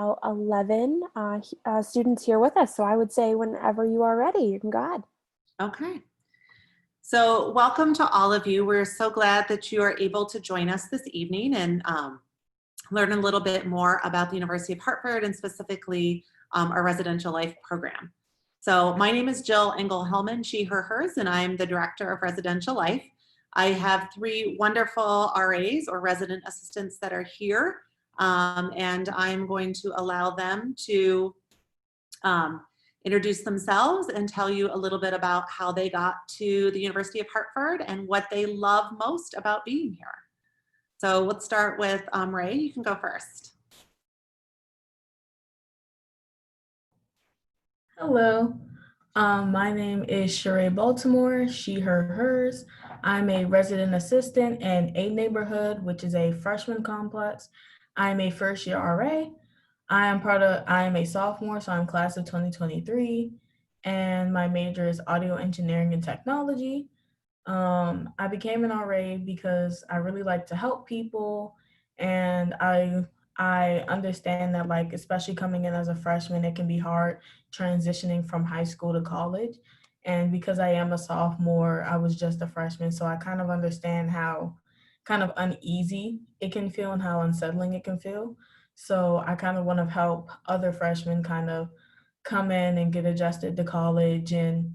11 students here with us. So I would say whenever you are ready, you can go ahead. Okay. So welcome to all of you. We're so glad that you are able to join us this evening and learn a little bit more about the University of Hartford and specifically our residential life program. So my name is Jill Engel-Hellman, she, her, hers, and I'm the Director of Residential Life. I have 3 wonderful RAs or resident assistants that are here, and I'm going to allow them to introduce themselves and tell you a little bit about how they got to the University of Hartford and what they love most about being here. So let's start with Ray. You can go first. Hello, my name is Sheree Baltimore, she, her, hers. I'm a resident assistant in A neighborhood, which is a freshman complex. I'm a first year RA. I am a sophomore, so I'm class of 2023, and my major is audio engineering and technology. I became an RA because I really like to help people, and I understand that, like, especially coming in as a freshman, it can be hard transitioning from high school to college. And because I am a sophomore, I was just a freshman, so I kind of understand how kind of uneasy it can feel and how unsettling it can feel. So I kind of want to help other freshmen kind of come in and get adjusted to college and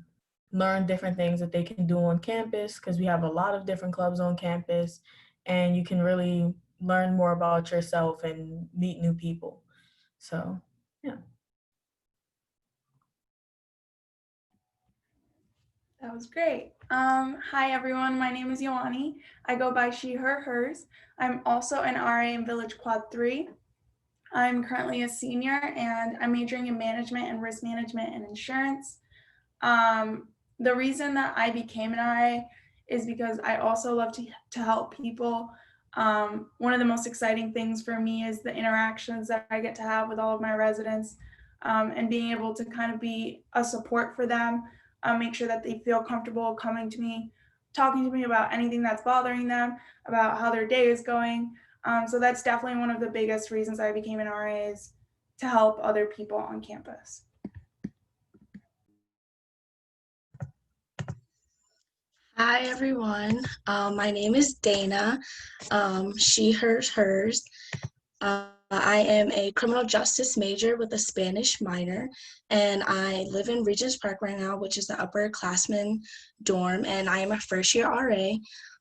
learn different things that they can do on campus, because we have a lot of different clubs on campus and you can really learn more about yourself and meet new people. So, yeah. That was great. Hi everyone, my name is Yoani. I go by she, her, hers. I'm also an RA in Village Quad 3. I'm currently a senior and I'm majoring in management and risk management and insurance. The reason that I became an RA is because I also love to help people. One of the most exciting things for me is the interactions that I get to have with all of my residents, and being able to kind of be a support for them, make sure that they feel comfortable coming to me, talking to me about anything that's bothering them, about how their day is going. So that's definitely one of the biggest reasons I became an RA, is to help other people on campus. Hi everyone, my name is Dana, she, hers, hers. I am a criminal justice major with a Spanish minor, and I live in Regents Park right now, which is the upperclassmen dorm, and I am a first year RA.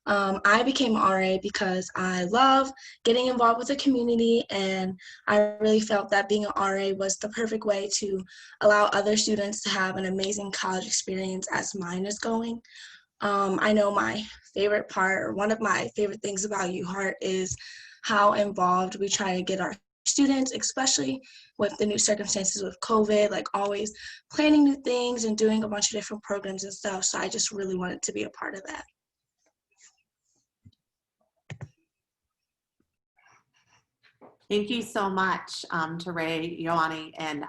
I became RA because I love getting involved with the community, and I really felt that being an RA was the perfect way to allow other students to have an amazing college experience as mine is going. I know my favorite part, or one of my favorite things about UHeart, is how involved we try to get our students, especially with the new circumstances with COVID, like always planning new things and doing a bunch of different programs and stuff. So I just really wanted to be a part of that. Thank you so much to Ray, Yoani, and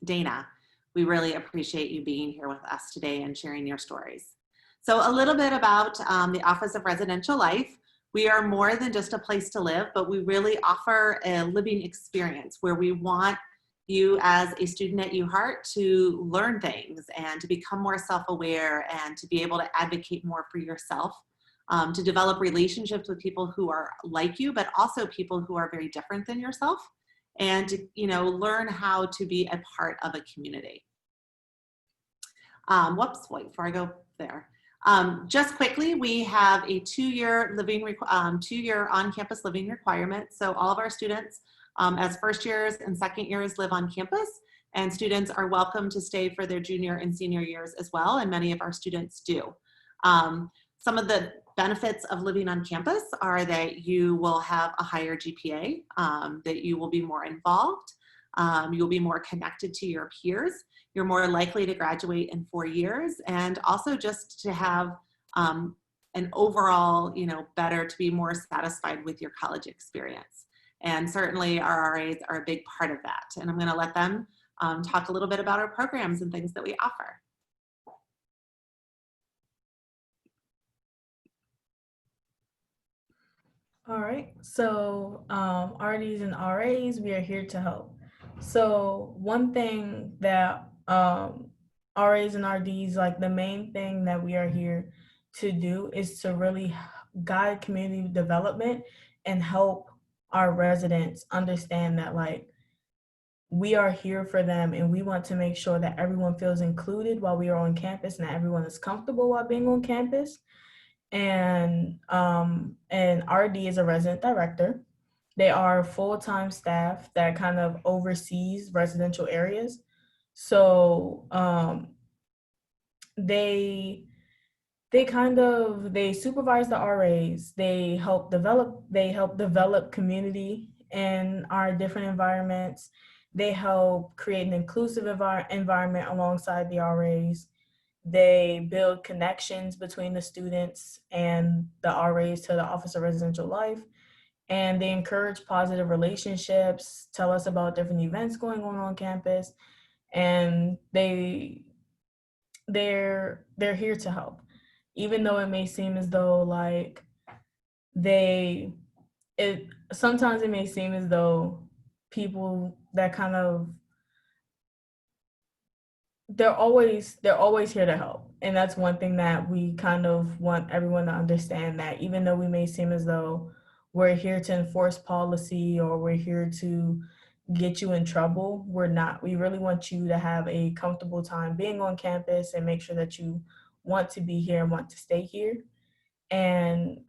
Dana. We really appreciate you being here with us today and sharing your stories. So a little bit about the Office of Residential Life. We are more than just a place to live, but we really offer a living experience where we want you as a student at UHeart to learn things and to become more self-aware and to be able to advocate more for yourself, to develop relationships with people who are like you, but also people who are very different than yourself, and to, learn how to be a part of a community. Wait, before I go there. Just quickly, we have a 2-year on-campus living requirement. So all of our students as first years and second years live on campus, and students are welcome to stay for their junior and senior years as well, and many of our students do. Some of the benefits of living on campus are that you will have a higher GPA, that you will be more involved, you'll be more connected to your peers, you're more likely to graduate in 4 years, and also just to have an overall, to be more satisfied with your college experience. And certainly our RAs are a big part of that. And I'm gonna let them talk a little bit about our programs and things that we offer. All right, so RDs and RAs, we are here to help. So one thing that RAs and RDs, like the main thing that we are here to do is to really guide community development and help our residents understand that like we are here for them and we want to make sure that everyone feels included while we are on campus and that everyone is comfortable while being on campus. And RD is a resident director. They are full-time staff that kind of oversees residential areas. So they they supervise the RAs. They help develop community in our different environments. They help create an inclusive environment alongside the RAs. They build connections between the students and the RAs to the Office of Residential Life. And they encourage positive relationships, tell us about different events going on campus, and they're here to help. Even though it may seem as though like they it sometimes it may seem as though people that kind of they're always here to help. And that's one thing that we kind of want everyone to understand, that even though we may seem as though we're here to enforce policy or we're here to get you in trouble, we're not. We really want you to have a comfortable time being on campus and make sure that you want to be here and want to stay here. And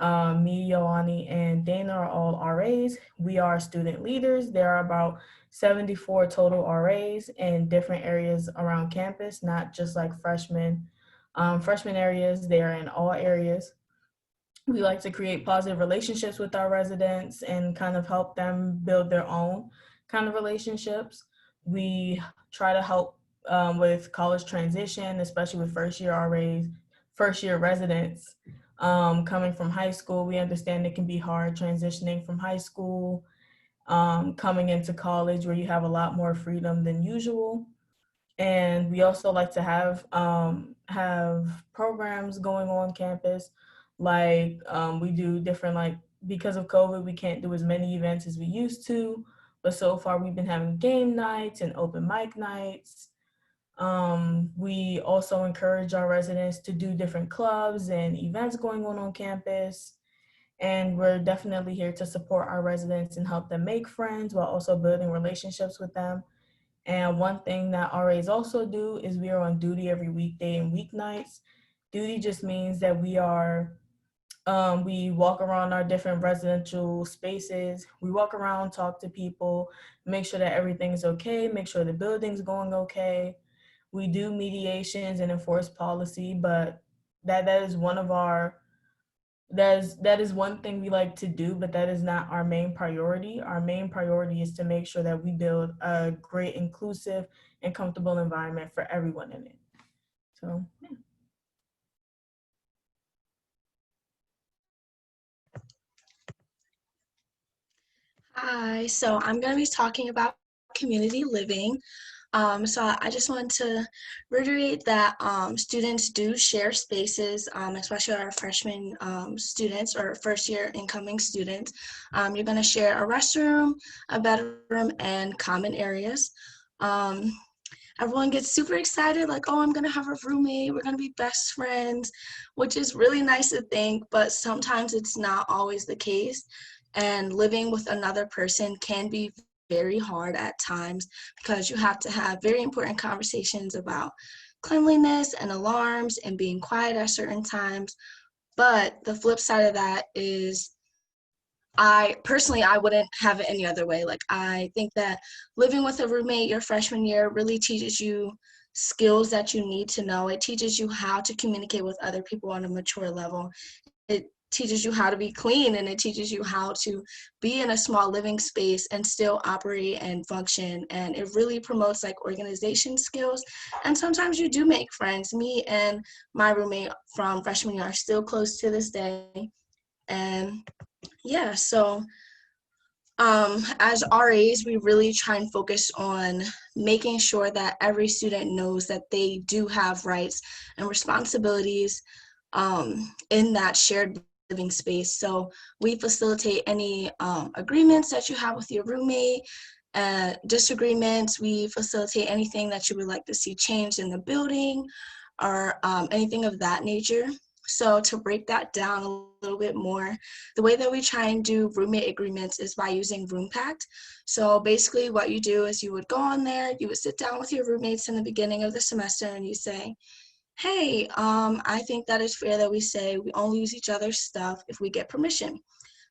me, Yoani, and Dana are all RAs. We are student leaders. There are about 74 total RAs in different areas around campus, not just like freshmen. Freshman areas, they are in all areas. We like to create positive relationships with our residents and kind of help them build their own kind of relationships. We try to help with college transition, especially with first year RAs, first year residents. Coming from high school, we understand it can be hard transitioning from high school, coming into college where you have a lot more freedom than usual. And we also like to have programs going on campus, like we do different, like because of COVID, we can't do as many events as we used to, but so far we've been having game nights and open mic nights. We also encourage our residents to do different clubs and events going on campus. And we're definitely here to support our residents and help them make friends while also building relationships with them. And one thing that RAs also do is we are on duty every weekday and weeknights. Duty just means that we walk around our different residential spaces. We walk around, talk to people, make sure that everything's okay, make sure the building's going okay. We do mediations and enforce policy, but that is one of our that is one thing we like to do, but that is not our main priority. Our main priority is to make sure that we build a great, inclusive, and comfortable environment for everyone in it. So, yeah. Hi, so I'm going to be talking about community living. So I just want to reiterate that students do share spaces, especially our freshman students or first year incoming students. You're going to share a restroom, a bedroom, and common areas. Everyone gets super excited, like, oh, I'm going to have a roommate, we're going to be best friends, which is really nice to think, but sometimes it's not always the case. And living with another person can be very hard at times because you have to have very important conversations about cleanliness and alarms and being quiet at certain times. But the flip side of that is I wouldn't have it any other way. Like, I think that living with a roommate your freshman year really teaches you skills that you need to know. It teaches you how to communicate with other people on a mature level. It teaches you how to be clean, and it teaches you how to be in a small living space and still operate and function. And it really promotes like organization skills. And sometimes you do make friends. Me and my roommate from freshman year are still close to this day. And yeah, so as RAs, we really try and focus on making sure that every student knows that they do have rights and responsibilities in that shared living space. So we facilitate any agreements that you have with your roommate, disagreements. We facilitate anything that you would like to see changed in the building or anything of that nature. So to break that down a little bit more, the way that we try and do roommate agreements is by using Room Pact. So basically what you do is you would go on there, you would sit down with your roommates in the beginning of the semester and you say, hey, I think that it's fair that we say we only use each other's stuff if we get permission.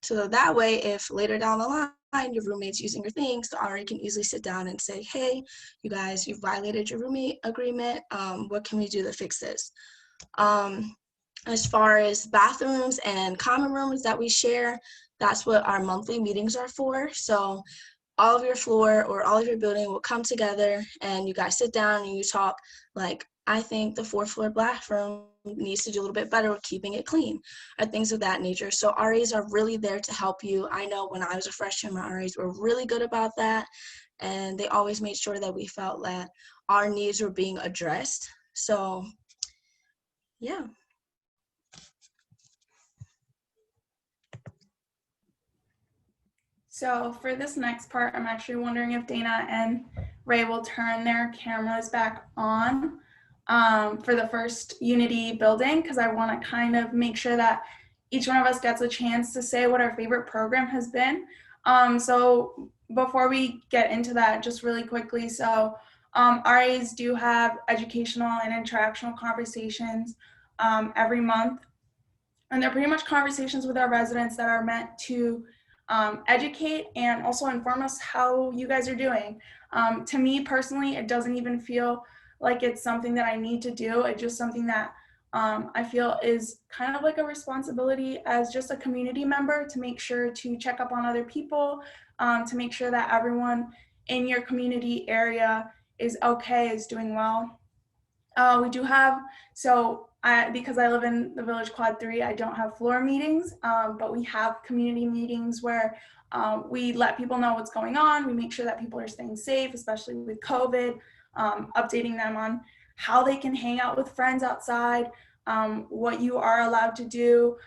So that way, if later down the line, your roommate's using your things, the RA can easily sit down and say, hey, you guys, you've violated your roommate agreement. What can we do to fix this? As far as bathrooms and common rooms that we share, that's what our monthly meetings are for. So all of your floor or all of your building will come together and you guys sit down and you talk like, I think the 4th floor bathroom needs to do a little bit better with keeping it clean or things of that nature. So RAs are really there to help you. I know when I was a freshman, my RAs were really good about that. And they always made sure that we felt that our needs were being addressed. So yeah. So for this next part, I'm actually wondering if Dana and Ray will turn their cameras back on for the first Unity building, because I want to kind of make sure that each one of us gets a chance to say what our favorite program has been. So before we get into that, just really quickly, so RAs do have educational and interactional conversations every month. And they're pretty much conversations with our residents that are meant to educate and also inform us how you guys are doing. To me personally, it doesn't even feel like it's something that I need to do. It's just something that I feel is kind of like a responsibility as just a community member to make sure to check up on other people, to make sure that everyone in your community area is okay, is doing well. We do have, because I live in the Village Quad 3, I don't have floor meetings, but we have community meetings where we let people know what's going on. We make sure that people are staying safe, especially with COVID, updating them on how they can hang out with friends outside, what you are allowed to do.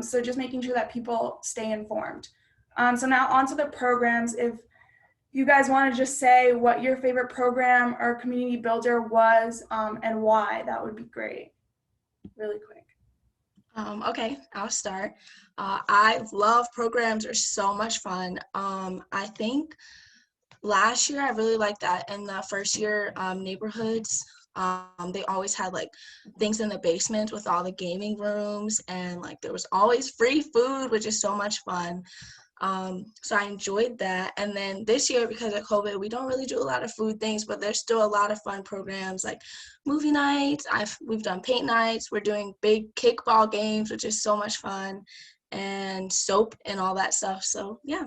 So just making sure that people stay informed. So now onto the programs. If you guys want to just say what your favorite program or community builder was and why, that would be great. Really quick. Okay, I'll start. I love programs, are so much fun. I think last year I really liked that in the first year neighborhoods. They always had like things in the basement with all the gaming rooms, and like there was always free food, which is so much fun. So I enjoyed that. And then this year, because of COVID, we don't really do a lot of food things, but there's still a lot of fun programs like movie nights. We've done paint nights. We're doing big kickball games, which is so much fun, and soap and all that stuff. So yeah.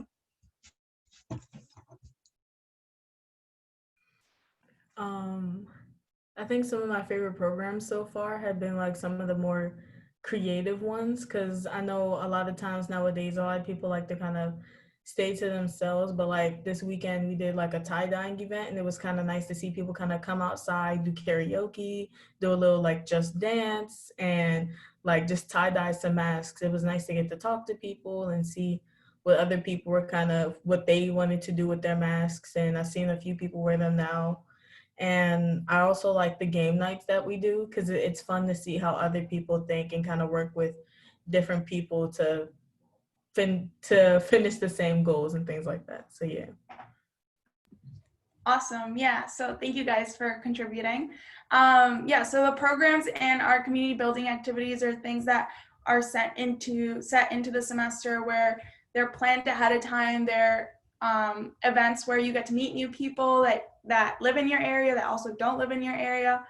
I think some of my favorite programs so far have been like some of the more creative ones, because I know a lot of times nowadays a lot of people like to kind of stay to themselves, but like this weekend we did like a tie-dyeing event and it was kind of nice to see people kind of come outside, do karaoke, do a little like just dance, and like just tie-dye some masks. It was nice to get to talk to people and see what other people were kind of what they wanted to do with their masks, and I've seen a few people wear them now. And I also like the game nights that we do, because it's fun to see how other people think and kind of work with different people to finish the same goals and things like that. So yeah. Awesome. Yeah. So thank you guys for contributing. Yeah. So the programs and our community building activities are things that are set into the semester, where they're planned ahead of time. They're events where you get to meet new people that live in your area, that also don't live in your area.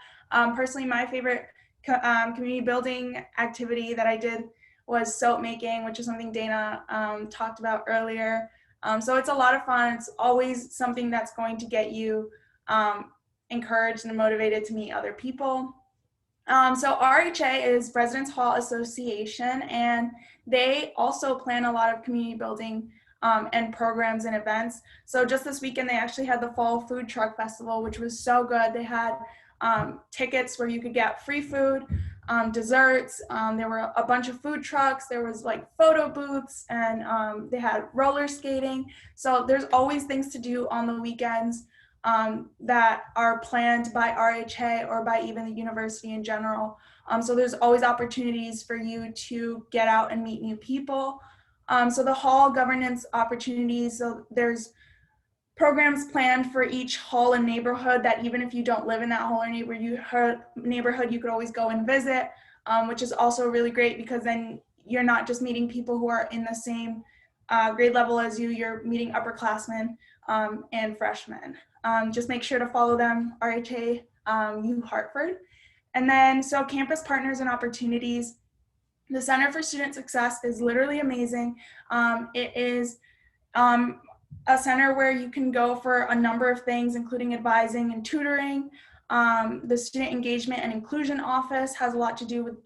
Personally, my favorite community building activity that I did was soap making, which is something Dana talked about earlier. So it's a lot of fun. It's always something that's going to get you encouraged and motivated to meet other people. So RHA is Residence Hall Association, and they also plan a lot of community building and programs and events. So just this weekend, they actually had the Fall Food Truck Festival, which was so good. They had tickets where you could get free food. desserts. There were a bunch of food trucks. There was like photo booths, and they had roller skating. So there's always things to do on the weekends that are planned by RHA or by even the university in general. So there's always opportunities for you to get out and meet new people. So the hall governance opportunities, so there's programs planned for each hall and neighborhood that even if you don't live in that hall or neighborhood, you could always go and visit, which is also really great because then you're not just meeting people who are in the same grade level as you, you're meeting upperclassmen and freshmen. Just make sure to follow them, RHA U Hartford. And then, so campus partners and opportunities. The Center for Student Success is literally amazing. It is a center where you can go for a number of things, including advising and tutoring. The Student Engagement and Inclusion Office has a lot to do with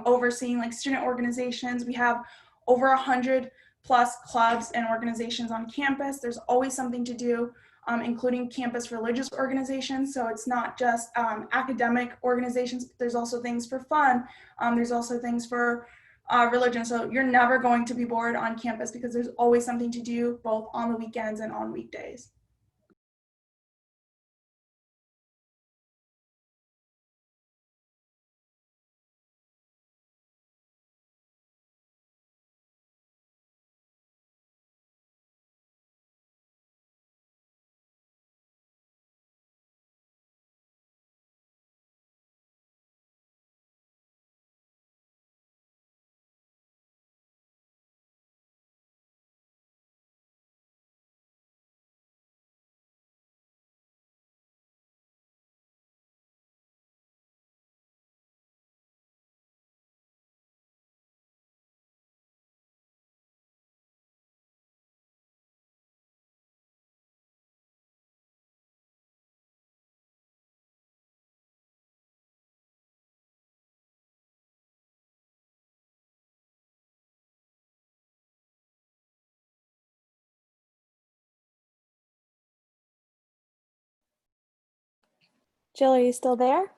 overseeing like student organizations. We have over 100 plus clubs and organizations on campus. There's always something to do, including campus religious organizations. So it's not just academic organizations, but there's also things for fun. There's also things for religion. So you're never going to be bored on campus because there's always something to do both on the weekends and on weekdays. Jill, are you still there?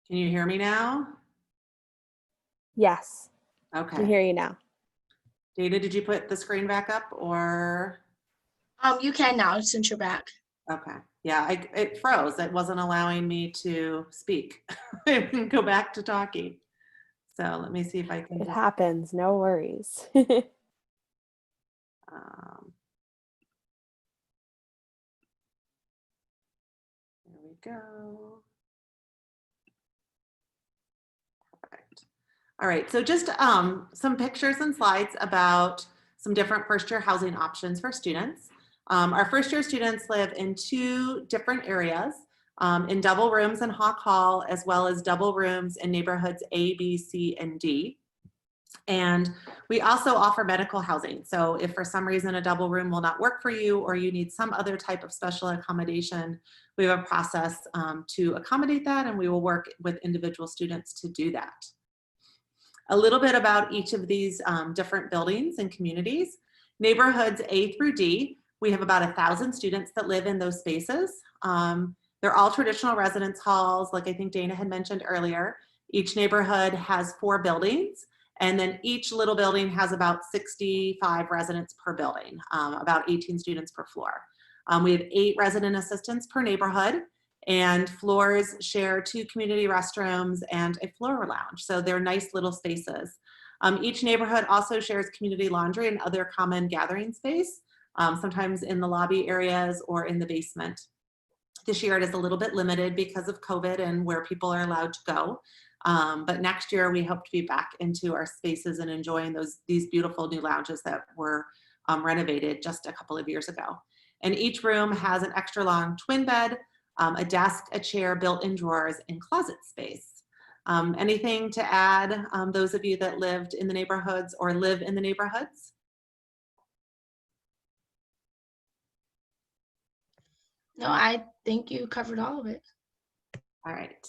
Can you hear me now? Yes, I can Okay. hear you now. Dana, did you put the screen back up or? You can now since you're back. Okay. Yeah, it froze. It wasn't allowing me to speak. I can go back to talking. So let me see if I can It just, happens, no worries. um, there we go. Perfect. All right, so just some pictures and slides about some different first-year housing options for students. Our first-year students live in 2 different areas, in double rooms in Hawk Hall, as well as double rooms in neighborhoods A, B, C, and D. And we also offer medical housing. So if for some reason a double room will not work for you or you need some other type of special accommodation, we have a process to accommodate that, and we will work with individual students to do that. A little bit about each of these different buildings and communities. Neighborhoods A through D, we have about 1,000 students that live in those spaces. They're all traditional residence halls, like I think Dana had mentioned earlier. Each neighborhood has 4 buildings, and then each little building has about 65 residents per building, about 18 students per floor. We have 8 resident assistants per neighborhood, and floors share 2 community restrooms and a floor lounge. So they're nice little spaces. Each neighborhood also shares community laundry and other common gathering space, sometimes in the lobby areas or in the basement. This year it is a little bit limited because of COVID and where people are allowed to go. But next year we hope to be back into our spaces and enjoying these beautiful new lounges that were renovated just a couple of years ago. And each room has an extra long twin bed, a desk, a chair, built-in drawers, and closet space. Anything to add, those of you that lived in the neighborhoods or live in the neighborhoods? No, I think you covered all of it. All right.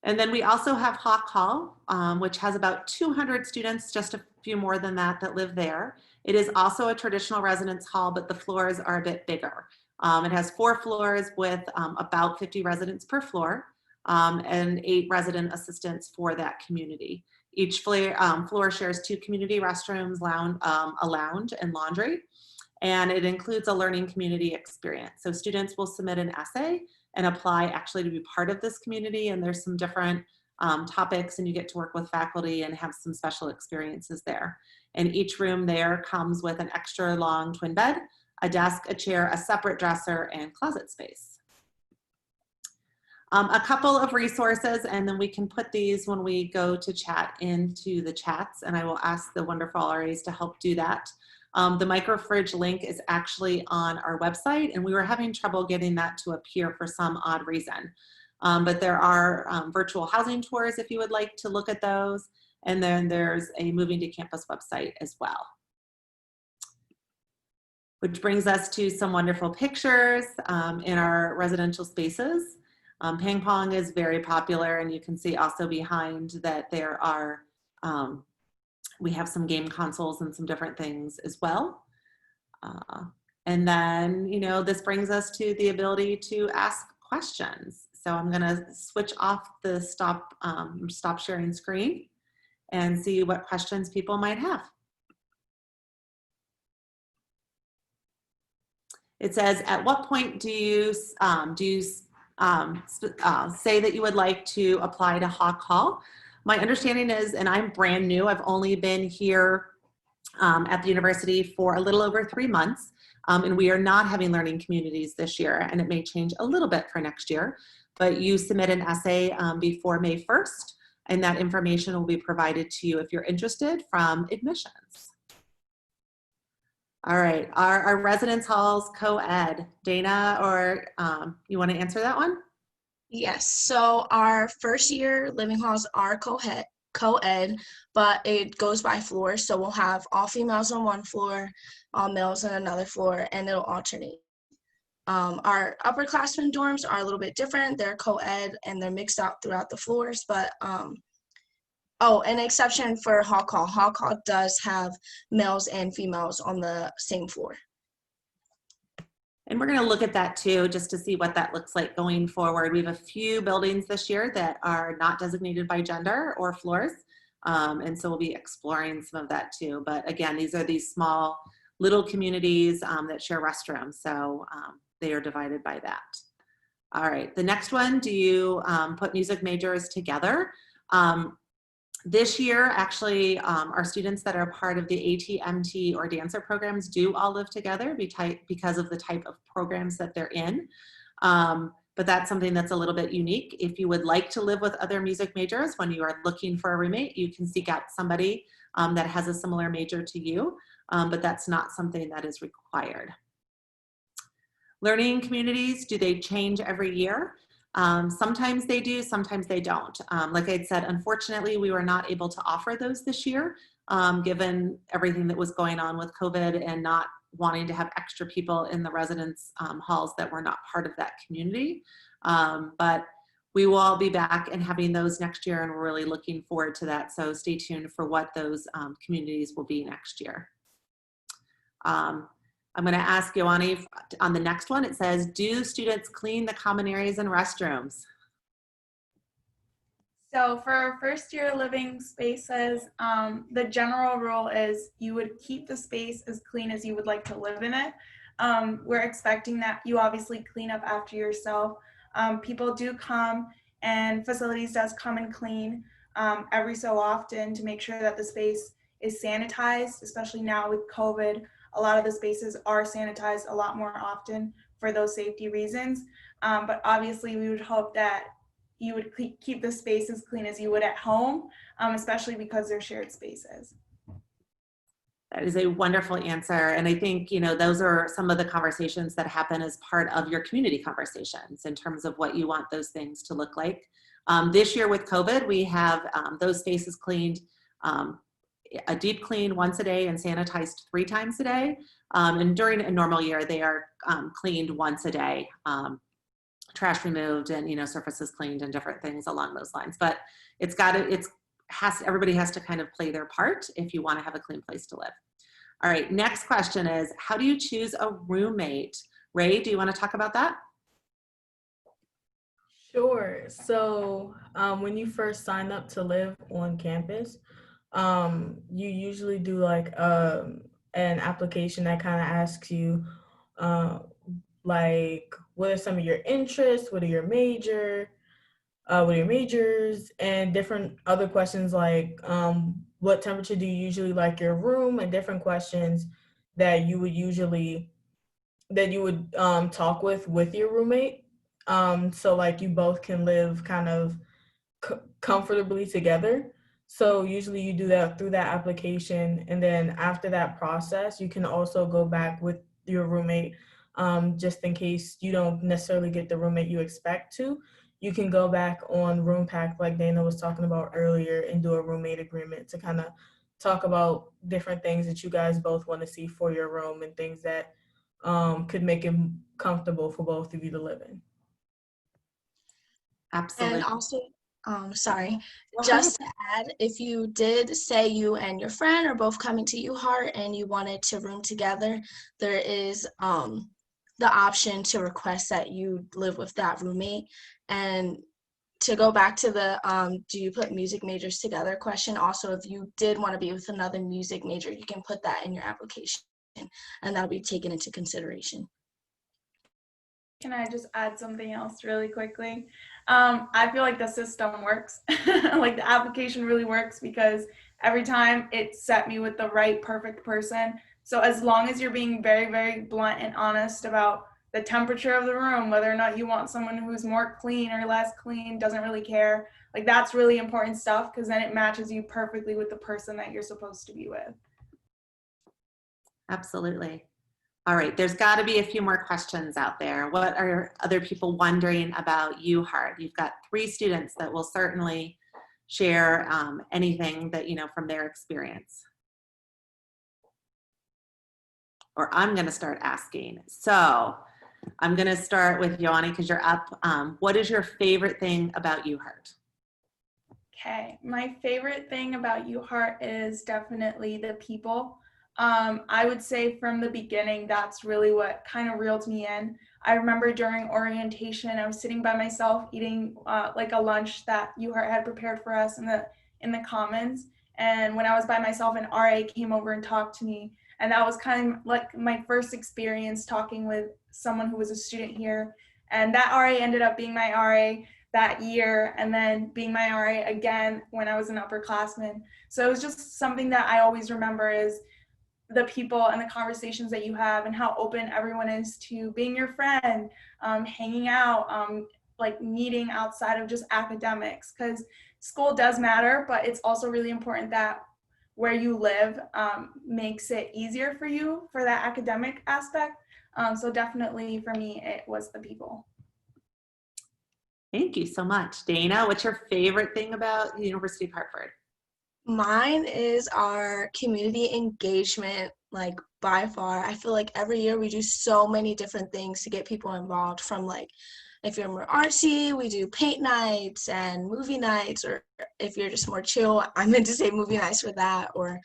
And then we also have Hawk Hall, which has about 200 students, just a few more than that, that live there. It is also a traditional residence hall, but the floors are a bit bigger. It has 4 floors with about 50 residents per floor, and 8 resident assistants for that community. Each floor shares 2 community restrooms, a lounge, and laundry. And it includes a learning community experience. So students will submit an essay and apply actually to be part of this community. And there's some different topics, and you get to work with faculty and have some special experiences there. And each room there comes with an extra long twin bed, a desk, a chair, a separate dresser, and closet space. A couple of resources, and then we can put these when we go to chat into the chats, and I will ask the wonderful RAs to help do that. The microfridge link is actually on our website, and we were having trouble getting that to appear for some odd reason. But there are virtual housing tours if you would like to look at those. And then there's a Moving to Campus website as well. Which brings us to some wonderful pictures in our residential spaces. Ping pong is very popular, and you can see also behind that there are we have some game consoles and some different things as well. And then, you know, this brings us to the ability to ask questions. So I'm gonna switch off the stop sharing screen and see what questions people might have. It says, at what point do you say that you would like to apply to Hawk Hall? My understanding is, and I'm brand new, I've only been here at the university for a little over 3 months, and we are not having learning communities this year, and it may change a little bit for next year, but you submit an essay before May 1st, and that information will be provided to you if you're interested from admissions. All right, our residence halls co-ed. Dana, or you want to answer that one? Yes, so our first year living halls are co-ed, but it goes by floors. So we'll have all females on one floor, all males on another floor, and it'll alternate. Our upperclassmen dorms are a little bit different. They're co-ed and they're mixed out throughout the floors, but oh, an exception for Hawk Hall. Hawk Hall does have males and females on the same floor. And we're going to look at that too, just to see what that looks like going forward. We have a few buildings this year that are not designated by gender or floors. And so we'll be exploring some of that too. But again, these are these small little communities that share restrooms. So they are divided by that. All right, the next one, do you put music majors together? This year, actually, our students that are part of the AT, or dancer programs do all live together because of the type of programs that they're in. But that's something that's a little bit unique. If you would like to live with other music majors when you are looking for a roommate, you can seek out somebody that has a similar major to you, but that's not something that is required. Learning communities, do they change every year? Sometimes they do, sometimes they don't. Like I said, unfortunately, we were not able to offer those this year, given everything that was going on with COVID and not wanting to have extra people in the residence halls that were not part of that community. But we will all be back and having those next year, and we're really looking forward to that. So stay tuned for what those communities will be next year. I'm going to ask Ioani on the next one. It says, do students clean the common areas and restrooms? So for our first year living spaces, the general rule is you would keep the space as clean as you would like to live in it. We're expecting that you obviously clean up after yourself. People do come, and facilities does come and clean every so often to make sure that the space is sanitized, especially now with COVID. A lot of the spaces are sanitized a lot more often for those safety reasons. But obviously we would hope that you would keep the space as clean as you would at home, especially because they're shared spaces. That is a wonderful answer. And I think, those are some of the conversations that happen as part of your community conversations in terms of what you want those things to look like. This year with COVID, we have those spaces cleaned, a deep clean once a day and sanitized 3 times a day. And during a normal year, they are cleaned once a day, trash removed and, surfaces cleaned and different things along those lines. But everybody has to kind of play their part if you want to have a clean place to live. All right, next question is, how do you choose a roommate? Ray, do you want to talk about that? Sure. So when you first sign up to live on campus, you usually do like an application that kind of asks you like, what are some of your interests? What are your majors, and different other questions like what temperature do you usually like your room, and different questions that you would talk with your roommate. So like you both can live kind of comfortably together. So usually you do that through that application, and then after that process, you can also go back with your roommate, just in case you don't necessarily get the roommate you expect to. You can go back on Room Pack, like Dana was talking about earlier, and do a roommate agreement to kind of talk about different things that you guys both want to see for your room and things that could make it comfortable for both of you to live in. Absolutely. And also, sorry, just to add, if you did say you and your friend are both coming to UHeart and you wanted to room together, there is the option to request that you live with that roommate. And to go back to the do you put music majors together question, also if you did want to be with another music major, you can put that in your application and that'll be taken into consideration. Can I just add something else really quickly? I feel like the system works. Like the application really works because every time it set me with the right perfect person. So as long as you're being very, very blunt and honest about the temperature of the room, whether or not you want someone who's more clean or less clean, doesn't really care. Like that's really important stuff because then it matches you perfectly with the person that you're supposed to be with. Absolutely. All right, there's got to be a few more questions out there. What are other people wondering about UHeart? You've got 3 students that will certainly share anything that, from their experience. Or I'm going to start asking. So I'm going to start with Yoani because you're up. What is your favorite thing about UHeart? Okay, my favorite thing about UHeart is definitely the people. I would say from the beginning, that's really what kind of reeled me in. I remember during orientation, I was sitting by myself eating like a lunch that UHeart had prepared for us in the commons. And when I was by myself, an RA came over and talked to me. And that was kind of like my first experience talking with someone who was a student here. And that RA ended up being my RA that year, and then being my RA again when I was an upperclassman. So it was just something that I always remember is the people and the conversations that you have and how open everyone is to being your friend, hanging out, like meeting outside of just academics, because school does matter, but it's also really important that where you live makes it easier for you for that academic aspect. So definitely for me, it was the people. Thank you so much. Dana, what's your favorite thing about the University of Hartford? Mine is our community engagement, like by far. I feel like every year we do so many different things to get people involved, from like if you're more artsy, we do paint nights and movie nights, or if you're just more chill, I meant to say movie nights for that, or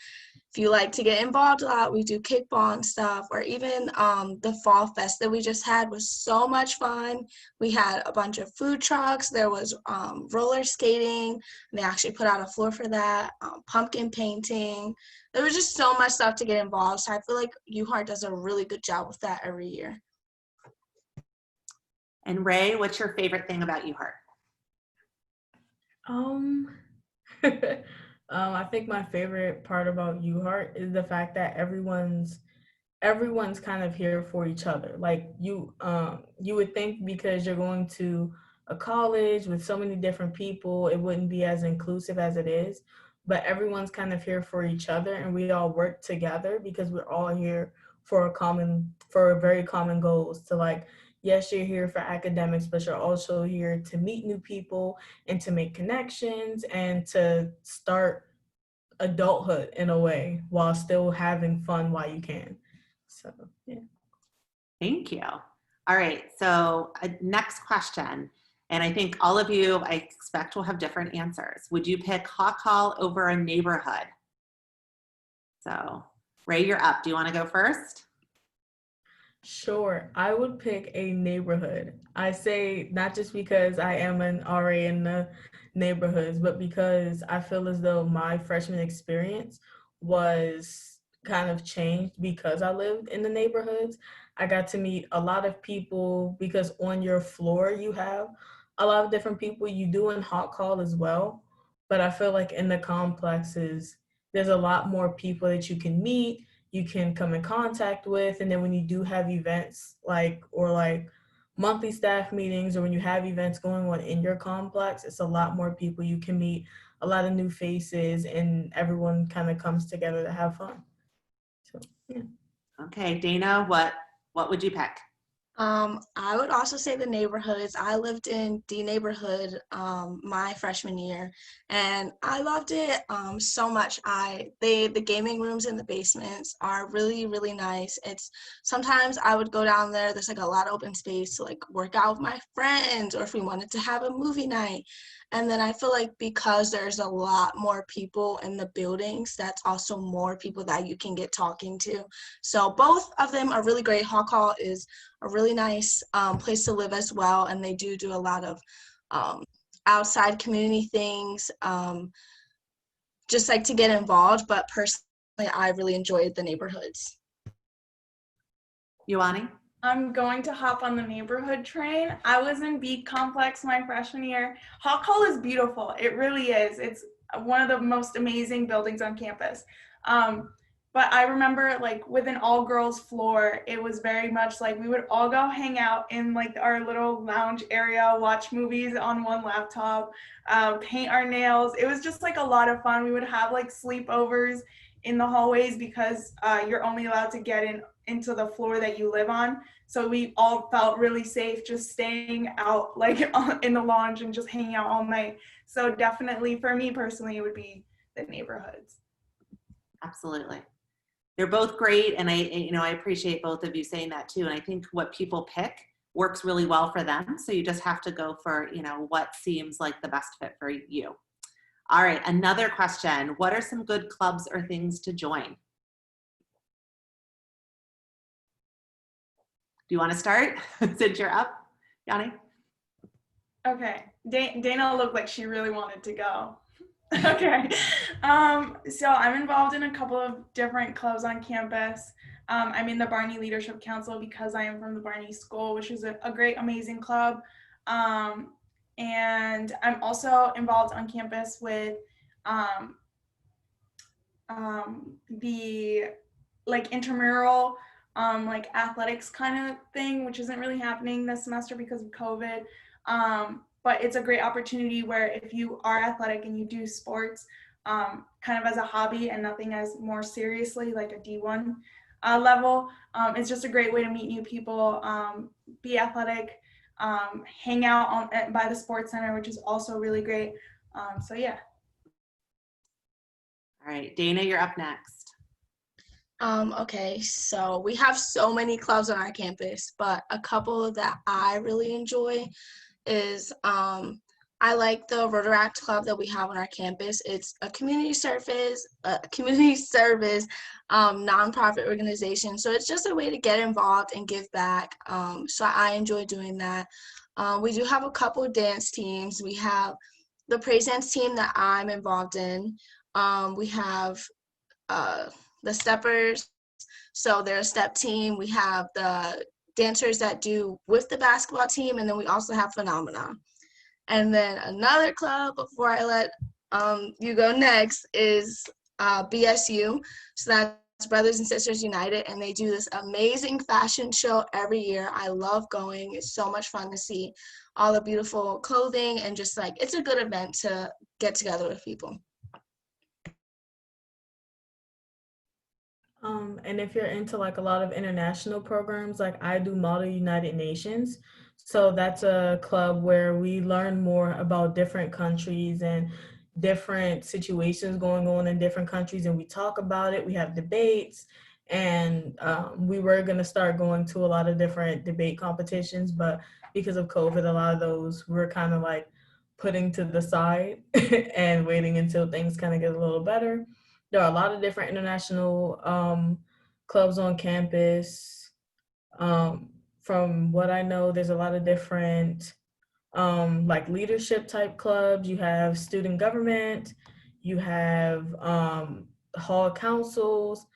if you like to get involved a lot, we do kickball and stuff, or even the fall fest that we just had was so much fun. We had a bunch of food trucks. There was roller skating. They actually put out a floor for that, pumpkin painting. There was just so much stuff to get involved. So I feel like UHeart does a really good job with that every year. And Ray, what's your favorite thing about UHeart? I think my favorite part about UHeart is the fact that everyone's kind of here for each other. Like you would think because you're going to a college with so many different people, it wouldn't be as inclusive as it is. but everyone's kind of here for each other, and we all work together because we're all here for a very common goals to, like, yes, you're here for academics, but you're also here to meet new people and to make connections and to start adulthood in a way while still having fun while you can. So, yeah. Thank you. All right, so next question. And I think all of you, I expect, will have different answers. Would you pick Hawk Hall over a neighborhood? So, Ray, you're up. Do you want to go first? Sure, I would pick a neighborhood. I say not just because I am an RA in the neighborhoods, but because I feel as though my freshman experience was kind of changed because I lived in the neighborhoods. I got to meet a lot of people because on your floor you have a lot of different people. You do in Hot Call as well, but I feel like in the complexes, there's a lot more people that you can meet, you can come in contact with. And then when you do have events like monthly staff meetings, or when you have events going on in your complex, it's a lot more people you can meet, a lot of new faces, and everyone kind of comes together to have fun. So, yeah. Okay, Dana, what would you pick? I would also say the neighborhoods. I lived in the neighborhood my freshman year, and I loved it so much. The gaming rooms in the basements are really, really nice. It's sometimes I would go down there. There's like a lot of open space to like work out with my friends, or if we wanted to have a movie night. And then I feel like because there's a lot more people in the buildings, that's also more people that you can get talking to. So both of them are really great. Hawk Hall is a really nice place to live as well, and they do a lot of outside community things, just like to get involved. But personally, I really enjoyed the neighborhoods. Ioani? I'm going to hop on the neighborhood train. I was in B Complex my freshman year. Hawk Hall is beautiful. It really is. It's one of the most amazing buildings on campus. But I remember, like, with an all-girls floor, it was very much like we would all go hang out in like our little lounge area, watch movies on one laptop, paint our nails. It was just like a lot of fun. We would have like sleepovers in the hallways because you're only allowed to get into the floor that you live on. So we all felt really safe just staying out like in the lounge and just hanging out all night. So definitely for me personally, it would be the neighborhoods. Absolutely. They're both great, and I appreciate both of you saying that too. And I think what people pick works really well for them. So you just have to go for, what seems like the best fit for you. All right, another question. What are some good clubs or things to join? Do you want to start since you're up, Yanni? Okay, Dana looked like she really wanted to go. Okay, so I'm involved in a couple of different clubs on campus. I'm in the Barney Leadership Council because I am from the Barney School, which is a great, amazing club. And I'm also involved on campus with the like intramural like athletics kind of thing, which isn't really happening this semester because of COVID. But it's a great opportunity where if you are athletic and you do sports kind of as a hobby and nothing as more seriously like a D1 level, it's just a great way to meet new people, be athletic, hang out by the sports center, which is also really great. So yeah. All right, Dana, you're up next. Okay, so we have so many clubs on our campus, but a couple that I really enjoy is I like the Rotaract Club that we have on our campus. It's a community service nonprofit organization. So it's just a way to get involved and give back. So I enjoy doing that. We do have a couple of dance teams. We have the praise dance team that I'm involved in. We have the steppers, so they're a step team. We have the dancers that do with the basketball team, and then we also have Phenomena. And then another club before I let you go next is BSU. So that's Brothers and Sisters United, and they do this amazing fashion show every year. I love going. It's so much fun to see all the beautiful clothing, and just like it's a good event to get together with people. And if you're into like a lot of international programs, like I do Model United Nations. So that's a club where we learn more about different countries and different situations going on in different countries, and we talk about it. We have debates, and we were going to start going to a lot of different debate competitions, but because of COVID, a lot of those were kind of like putting to the side and waiting until things kind of get a little better. There are a lot of different international clubs on campus. From what I know, there's a lot of different like leadership type clubs. You have student government, you have hall councils,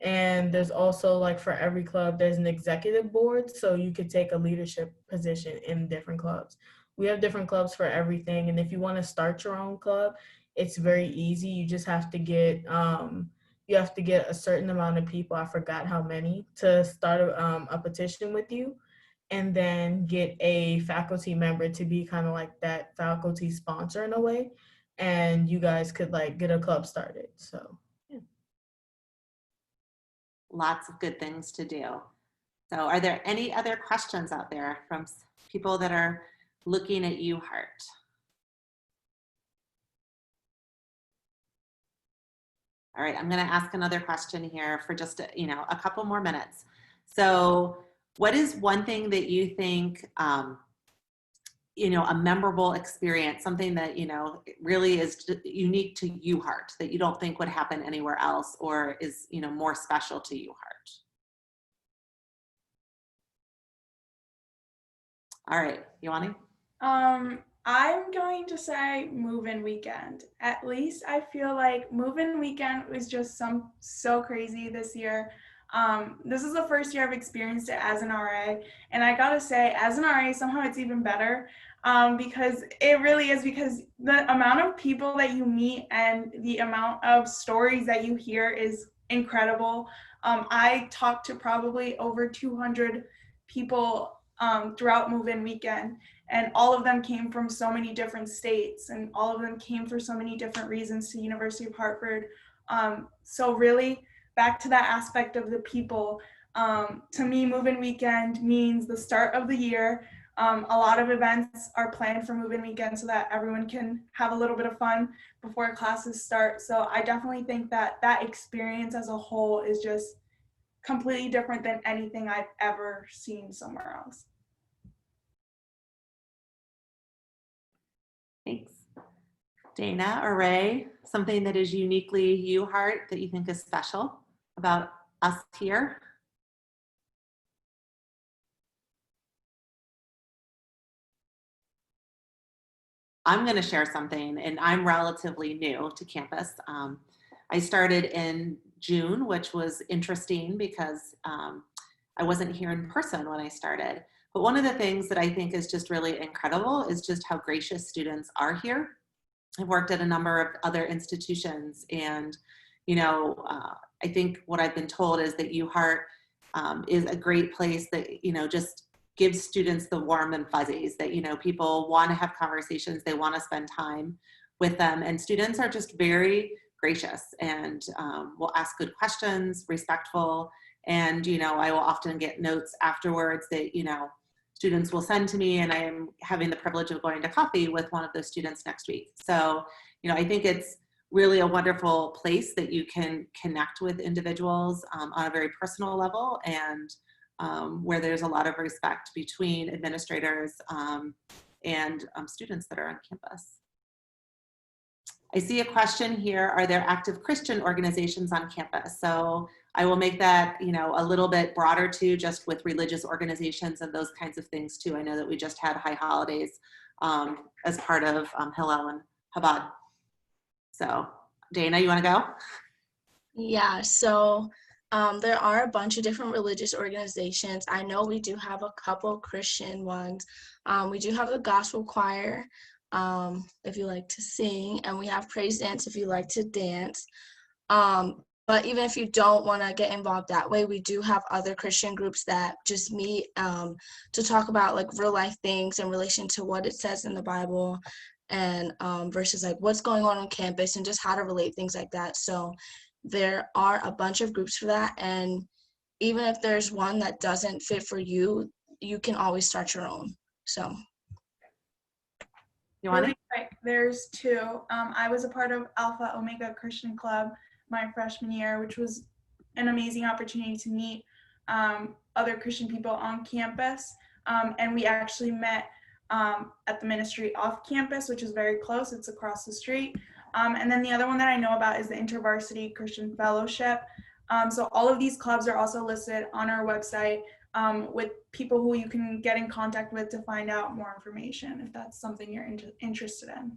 and there's also like for every club, there's an executive board. So you could take a leadership position in different clubs. We have different clubs for everything. And if you want to start your own club, it's very easy. You just have to get a certain amount of people. I forgot how many to start a petition with you, and then get a faculty member to be kind of like that faculty sponsor in a way. And you guys could like get a club started. So yeah. Lots of good things to do. So are there any other questions out there from people that are looking at UHeart? All right, I'm going to ask another question here for just a couple more minutes. So what is one thing that you think a memorable experience, something that really is unique to UHeart that you don't think would happen anywhere else, or is more special to UHeart? All right, Ioani? I'm going to say move-in weekend. At least I feel like move-in weekend was just so crazy this year. This is the first year I've experienced it as an RA, and I gotta say, as an RA, somehow it's even better, because it really is, because the amount of people that you meet and the amount of stories that you hear is incredible. I talked to probably over 200 people throughout move-in weekend, and all of them came from so many different states, and all of them came for so many different reasons to University of Hartford. So really, back to that aspect of the people, to me, move-in weekend means the start of the year. A lot of events are planned for move-in weekend so that everyone can have a little bit of fun before classes start. So I definitely think that that experience as a whole is just completely different than anything I've ever seen somewhere else. Thanks. Dana or Ray, something that is uniquely UHeart that you think is special about us here? I'm going to share something, and I'm relatively new to campus. I started in June, which was interesting because I wasn't here in person when I started. But one of the things that I think is just really incredible is just how gracious students are here. I've worked at a number of other institutions, and I think what I've been told is that UHeart is a great place that just gives students the warm and fuzzies, that people want to have conversations, they want to spend time with them, and students are just very gracious and will ask good questions, respectful, and I will often get notes afterwards that students will send to me, and I am having the privilege of going to coffee with one of those students next week. So, I think it's really a wonderful place that you can connect with individuals on a very personal level, and where there's a lot of respect between administrators and students that are on campus. I see a question here. Are there active Christian organizations on campus? So I will make that, a little bit broader too, just with religious organizations and those kinds of things too. I know that we just had High Holidays as part of Hillel and Chabad. So Dana, you want to go? Yeah, so there are a bunch of different religious organizations. I know we do have a couple Christian ones. We do have the gospel choir, if you like to sing, and we have praise dance if you like to dance. But even if you don't want to get involved that way, we do have other Christian groups that just meet to talk about like real life things in relation to what it says in the Bible, and versus like what's going on campus and just how to relate things like that. So there are a bunch of groups for that, and even if there's one that doesn't fit for you, you can always start your own. So You want Really quick, there's two. I was a part of Alpha Omega Christian Club my freshman year, which was an amazing opportunity to meet other Christian people on campus. And we actually met at the ministry off campus, which is very close. It's across the street. And then the other one that I know about is the InterVarsity Christian Fellowship. So all of these clubs are also listed on our website with people who you can get in contact with to find out more information if that's something you're interested in.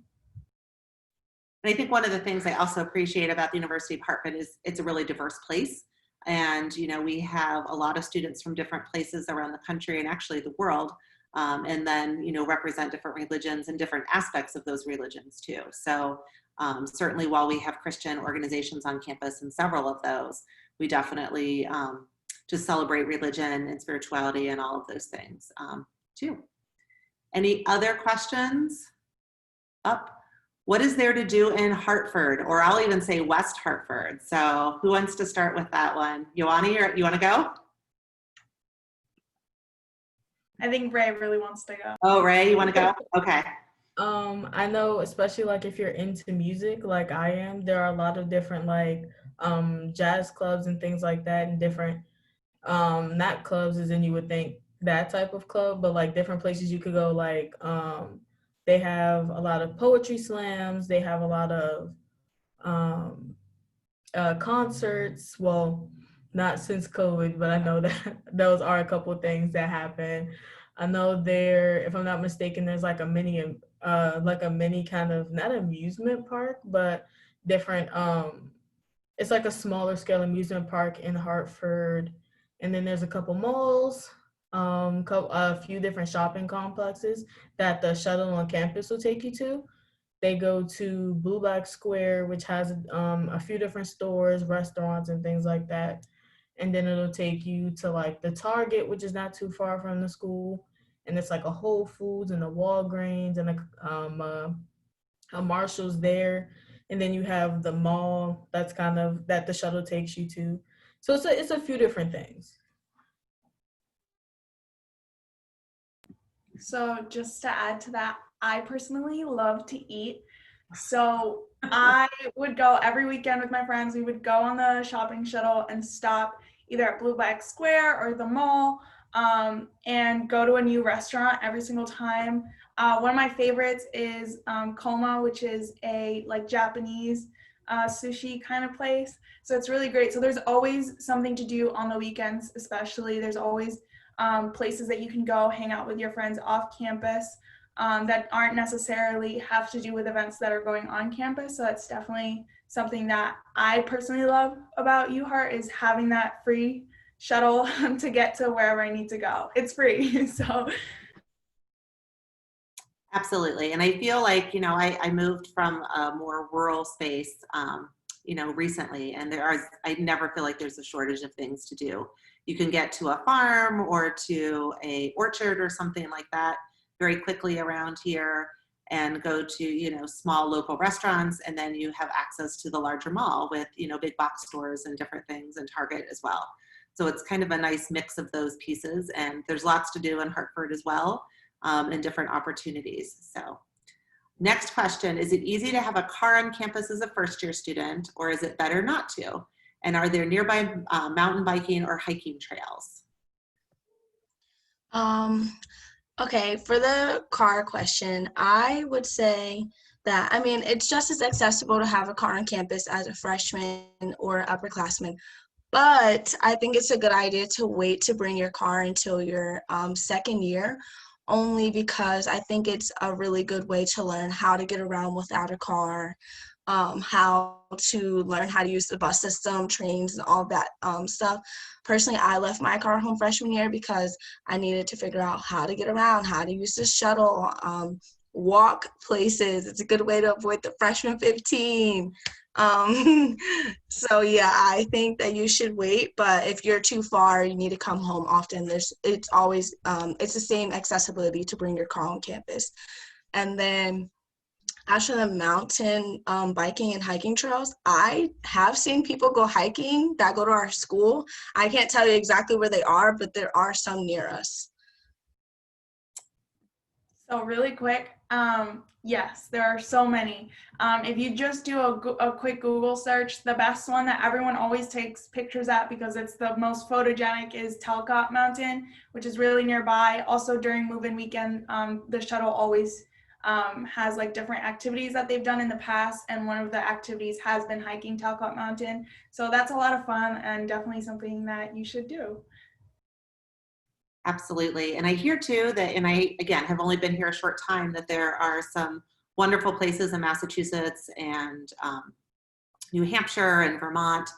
And I think one of the things I also appreciate about the University of Hartford is it's a really diverse place. And, you know, we have a lot of students from different places around the country and actually the world, and then, you know, represent different religions and different aspects of those religions too. So certainly while we have Christian organizations on campus and several of those, we definitely just celebrate religion and spirituality and all of those things too. Any other questions? What is there to do in Hartford, or I'll even say West Hartford? So who wants to start with that one? Ioani, you want to go? I think Ray really wants to go. Oh, Ray, you want to go? Okay. I know, especially like if you're into music like I am, there are a lot of different like jazz clubs and things like that, and different not clubs as in you would think that type of club, but like different places you could go. Like they have a lot of poetry slams, they have a lot of concerts. Well, not since COVID, but I know that those are a couple of things that happen. I know there, if I'm not mistaken, there's like a mini kind of, not amusement park, but different, it's like a smaller scale amusement park in Hartford. And then there's a couple malls, a few different shopping complexes that the shuttle on campus will take you to. They go to Blue Black Square, which has a few different stores, restaurants, and things like that. And then it'll take you to like the Target, which is not too far from the school. And it's like a Whole Foods and a Walgreens and a Marshall's there. And then you have the mall that's kind of, that the shuttle takes you to. So it's a few different things. So just to add to that, I personally love to eat. So I would go every weekend with my friends. We would go on the shopping shuttle and stop either at Blue Black Square or the mall, and go to a new restaurant every single time. One of my favorites is Koma, which is a like Japanese sushi kind of place. So it's really great. So there's always something to do on the weekends, especially. There's always places that you can go hang out with your friends off campus that aren't necessarily have to do with events that are going on campus. So that's definitely something that I personally love about UHart, is having that free shuttle to get to wherever I need to go. It's free. So Absolutely. And I feel like, you know, I moved from a more rural space, you know, recently, and I never feel like there's a shortage of things to do. You can get to a farm or to a orchard or something like that very quickly around here, and go to, you know, small local restaurants. And then you have access to the larger mall with, you know, big box stores and different things, and Target as well. So it's kind of a nice mix of those pieces. And there's lots to do in Hartford as well, and different opportunities. So next question, is it easy to have a car on campus as a first-year student, or is it better not to? And are there nearby mountain biking or hiking trails? Okay, for the car question, I would say that, I mean, it's just as accessible to have a car on campus as a freshman or upperclassman. But I think it's a good idea to wait to bring your car until your second year, only because I think it's a really good way to learn how to get around without a car, how to learn how to use the bus system, trains, and all that stuff. Personally, I left my car home freshman year because I needed to figure out how to get around, how to use the shuttle, walk places. It's a good way to avoid the freshman 15. So yeah, I think that you should wait, but if you're too far, you need to come home often. It's always, it's the same accessibility to bring your car on campus. And then as for the mountain biking and hiking trails, I have seen people go hiking that go to our school. I can't tell you exactly where they are, but there are some near us. So really quick, yes, there are so many. If you just do a quick Google search, the best one that everyone always takes pictures at because it's the most photogenic is Talcott Mountain, which is really nearby. Also during move-in weekend, the shuttle always has like different activities that they've done in the past, and one of the activities has been hiking Talcott Mountain. So that's a lot of fun and definitely something that you should do. Absolutely. And I hear too that, and I, again, have only been here a short time, that there are some wonderful places in Massachusetts and New Hampshire and Vermont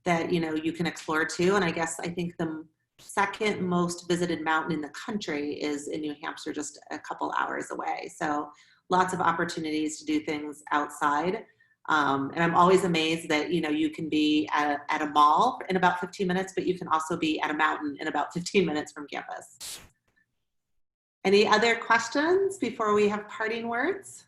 that, you can explore too. And I think the second most visited mountain in the country is in New Hampshire, just a couple hours away. So lots of opportunities to do things outside. And I'm always amazed that, you can be at a mall in about 15 minutes, but you can also be at a mountain in about 15 minutes from campus. Any other questions before we have parting words?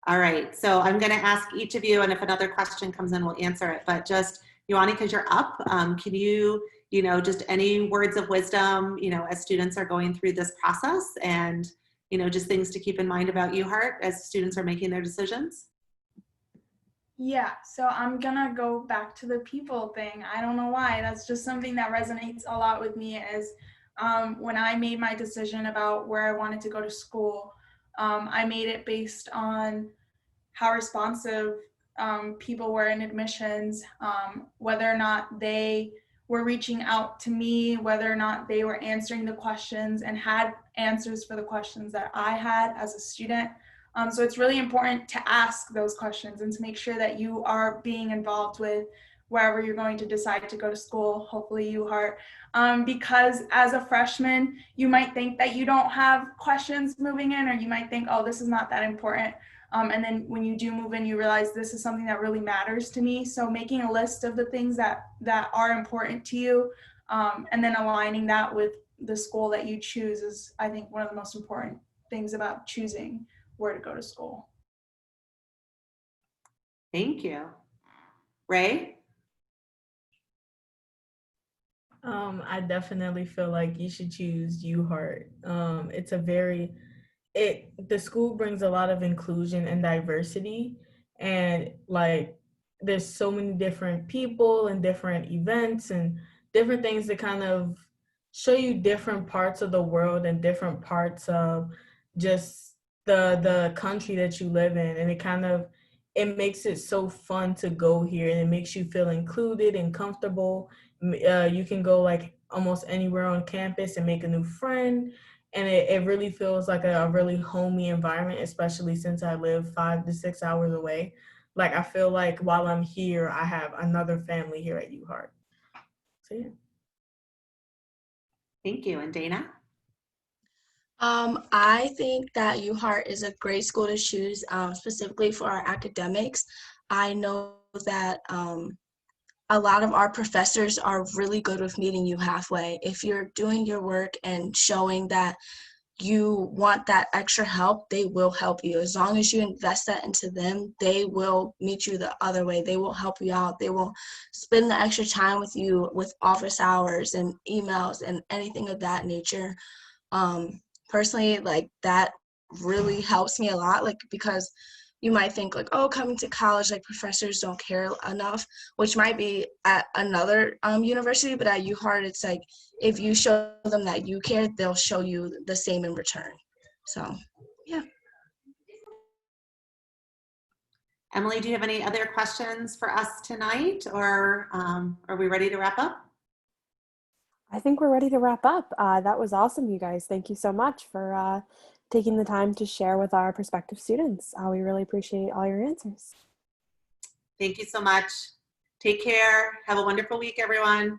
All right, so I'm going to ask each of you, and if another question comes in, we'll answer it. But just, Ioani, because you're up, can you, just any words of wisdom, as students are going through this process, and, just things to keep in mind about UHeart as students are making their decisions? Yeah, so I'm gonna go back to the people thing. I don't know why. That's just something that resonates a lot with me is when I made my decision about where I wanted to go to school, I made it based on how responsive people were in admissions, whether or not they were reaching out to me, whether or not they were answering the questions and had answers for the questions that I had as a student. So it's really important to ask those questions and to make sure that you are being involved with wherever you're going to decide to go to school, hopefully UHeart. Because as a freshman, you might think that you don't have questions moving in, or you might think, oh, this is not that important. And then when you do move in, you realize this is something that really matters to me. So making a list of the things that are important to you, and then aligning that with the school that you choose is, I think, one of the most important things about choosing where to go to school. Thank you. Ray? I definitely feel like you should choose UHeart. The school brings a lot of inclusion and diversity, and like there's so many different people and different events and different things that kind of show you different parts of the world and different parts of just the country that you live in, and it makes it so fun to go here, and it makes you feel included and comfortable. You can go like almost anywhere on campus and make a new friend, and it really feels like a really homey environment, especially since I live 5 to 6 hours away. Like I feel like while I'm here, I have another family here at UHeart. So yeah. Thank you. And Dana? I think that UHeart is a great school to choose, specifically for our academics. I know that a lot of our professors are really good with meeting you halfway. If you're doing your work and showing that you want that extra help, they will help you. As long as you invest that into them, they will meet you the other way. They will help you out. They will spend the extra time with you with office hours and emails and anything of that nature. Personally, like that really helps me a lot, like because you might think like, oh, coming to college, like professors don't care enough, which might be at another university, but at UHeart, it's like if you show them that you care, they'll show you the same in return. So, yeah. Emily, do you have any other questions for us tonight, or are we ready to wrap up? I think we're ready to wrap up. That was awesome, you guys. Thank you so much for taking the time to share with our prospective students. We really appreciate all your answers. Thank you so much. Take care. Have a wonderful week, everyone.